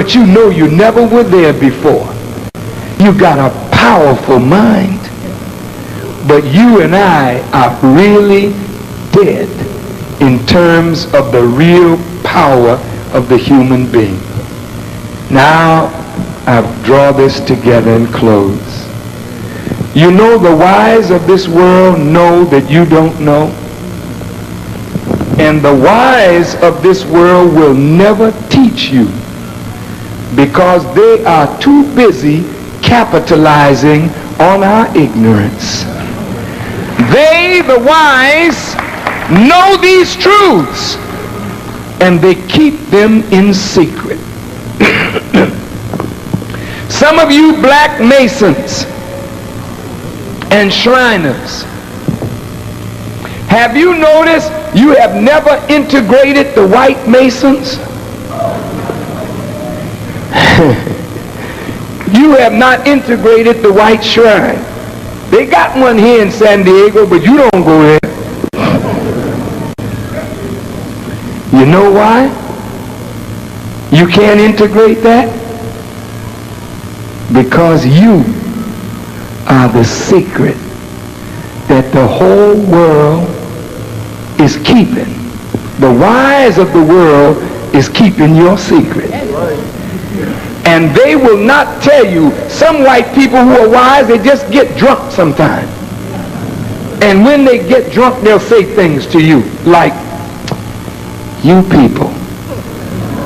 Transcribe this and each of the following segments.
but you know you never were there before. You got a powerful mind, but you and I are really dead in terms of the real power of the human being. Now, I'll draw this together and close. You know the wise of this world know that you don't know. And the wise of this world will never teach you because they are too busy capitalizing on our ignorance. They, the wise, know these truths and they keep them in secret. Some of you black masons and Shriners, have you noticed you have never integrated the white Masons? You have not integrated the white shrine. They got one here in San Diego, but you don't go there. You know why? You can't integrate that? Because you are the secret that the whole world is keeping. The wise of the world is keeping your secret. And they will not tell you. Some white people who are wise, they just get drunk sometimes. And when they get drunk, they'll say things to you like, you people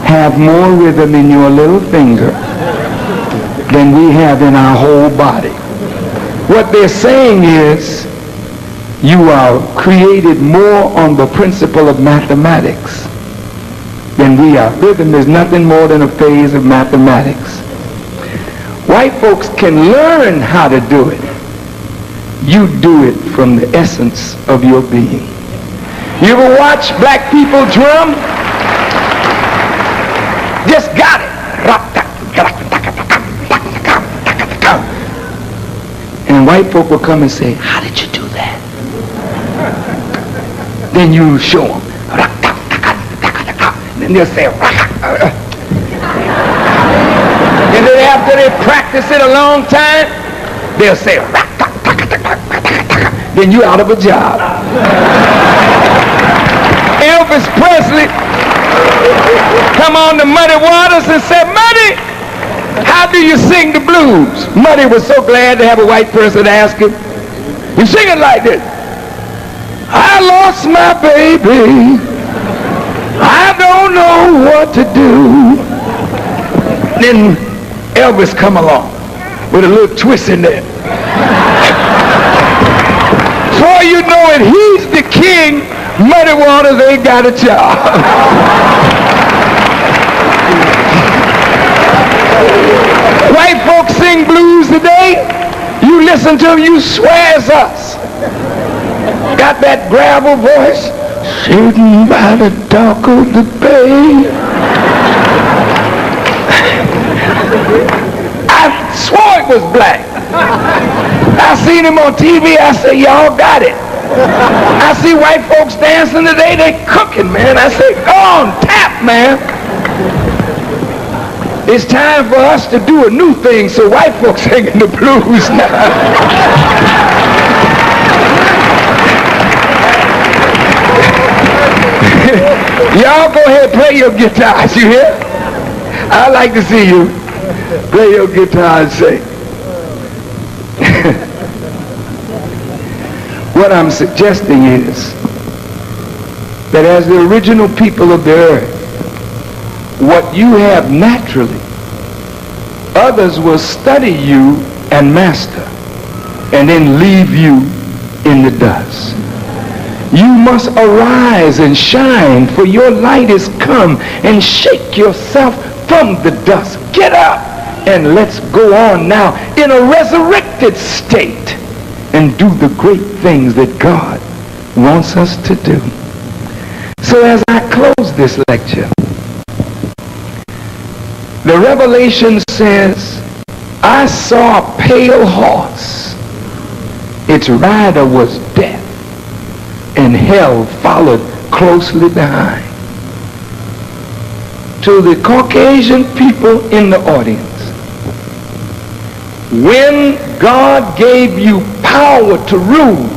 have more rhythm in your little finger than we have in our whole body. What they're saying is, you are created more on the principle of mathematics than we are. Rhythm is nothing more than a phase of mathematics. White folks can learn how to do it. You do it from the essence of your being. You ever watch black people drum? Just got it. And white folk will come and say, how did you do that? Then you show them. And then they'll say, and then after they practice it a long time, they'll say, then you're out of a job. Elvis Presley come on to Muddy Waters and said, Muddy, how do you sing the blues? Muddy was so glad to have a white person ask him. You sing it like this. I lost my baby. I don't know what to do. Then Elvis come along with a little twist in there. Before you know it, he's the king. Muddy Waters ain't got a job. White folks sing blues today. You listen to them, you swear it's us. Got that gravel voice. Sitting by the dock of the bay. I swore it was black. I seen him on TV. I said, y'all got it. I see white folks dancing today. They cooking, man. I say, go on, tap, man. It's time for us to do a new thing so white folks singing the blues now. Y'all go ahead, play your guitars, you hear? I like to see you play your guitar and say. What I'm suggesting is that as the original people of the earth, what you have naturally, others will study you and master and then leave you in the dust. You must arise and shine, for your light is come, and shake yourself from the dust. Get up and let's go on now in a resurrected state and do the great things that God wants us to do. So as I close this lecture, the Revelation says, I saw a pale horse. Its rider was death, and hell followed closely behind. to the Caucasian people in the audience. When God gave you power to rule,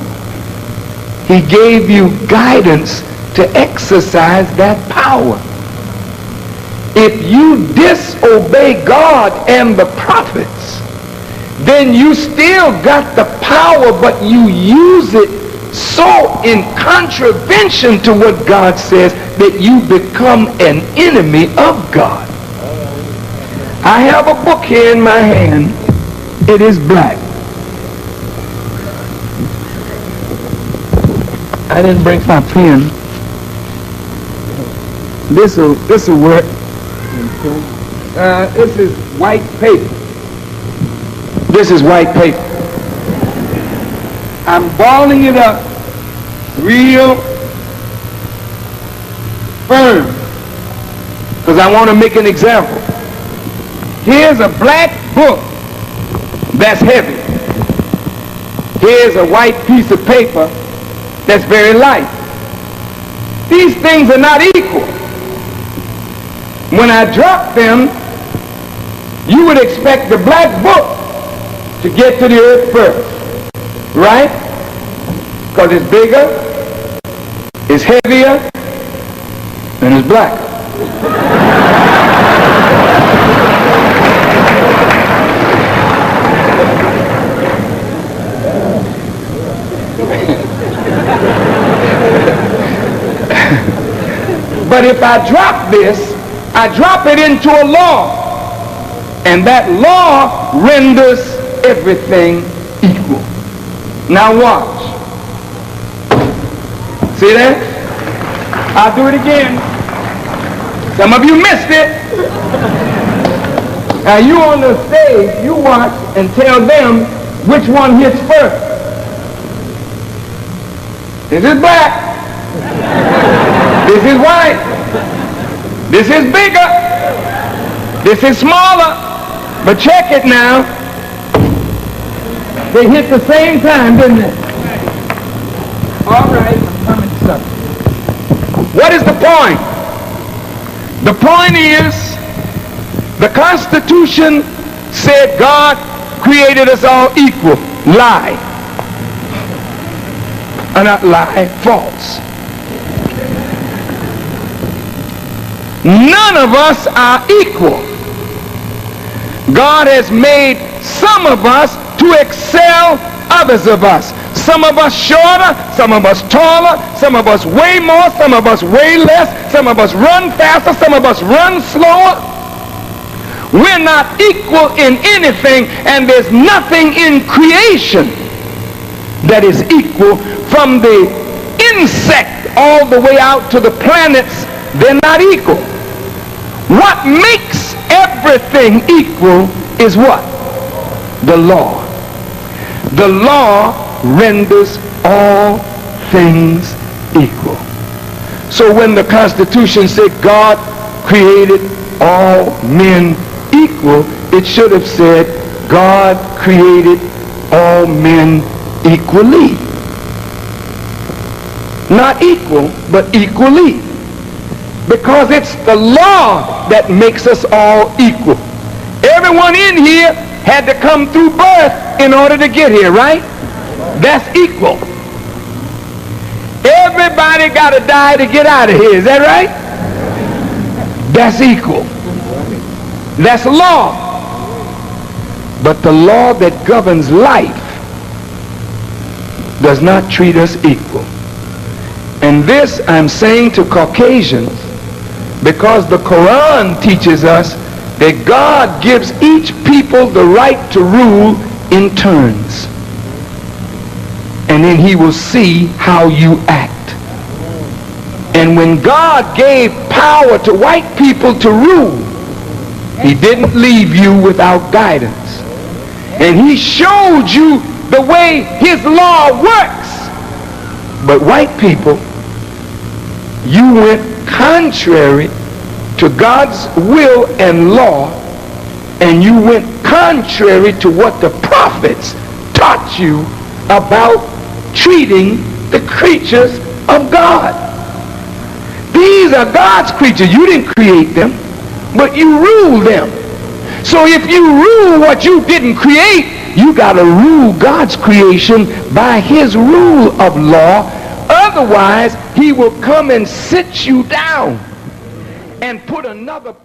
he gave you guidance to exercise that power. If you disobey God and the prophets, then you still got the power, but you use it so in contravention to what God says that you become an enemy of God. I have a book here in my hand. It is black. I didn't bring my pen. This will work. This is white paper. This is white paper. I'm balling it up real firm because I want to make an example. Here's a black book that's heavy. Here's a white piece of paper that's very light. These things are not equal. When I drop them, you would expect the black book to get to the earth first, right? Because it's bigger, it's heavier, and it's black. But if I drop this, I drop it into a law, and that law renders everything equal. Now watch. See that? I'll do it again. Some of you missed it. Now you on the stage, you watch and tell them which one hits first. This is black. This is white. This is bigger. This is smaller. But check it now. They hit the same time, didn't they? All right, I'm coming to something. What is the point? The point is, the Constitution said God created us all equal. Lie. Not lie, false. None of us are equal. God has made some of us to excel others of us. Some of us shorter, some of us taller, some of us way more, some of us way less, some of us run faster, some of us run slower. We're not equal in anything, and there's nothing in creation that is equal. From the insect all the way out to the planets, they're not equal. What makes everything equal is what? The law. The law renders all things equal. So when the Constitution said God created all men equal, it should have said God created all men equally. Not equal, but equally. Because it's the law that makes us all equal. Everyone in here had to come through birth in order to get here, right? That's equal. Everybody got to die to get out of here. Is that right? That's equal. That's law. But the law that governs life does not treat us equal. And this I'm saying to Caucasians because the Quran teaches us that God gives each people the right to rule in turns. And then he will see how you act. And when God gave power to white people to rule, he didn't leave you without guidance. And he showed you the way his law works. But white people, you went contrary to God's will and law, and you went contrary to what the prophets taught you about treating the creatures of God. These are God's creatures. You didn't create them. but you rule them. So if you rule what you didn't create, you got to rule God's creation by his rule of law. Otherwise, he will come and sit you down and put another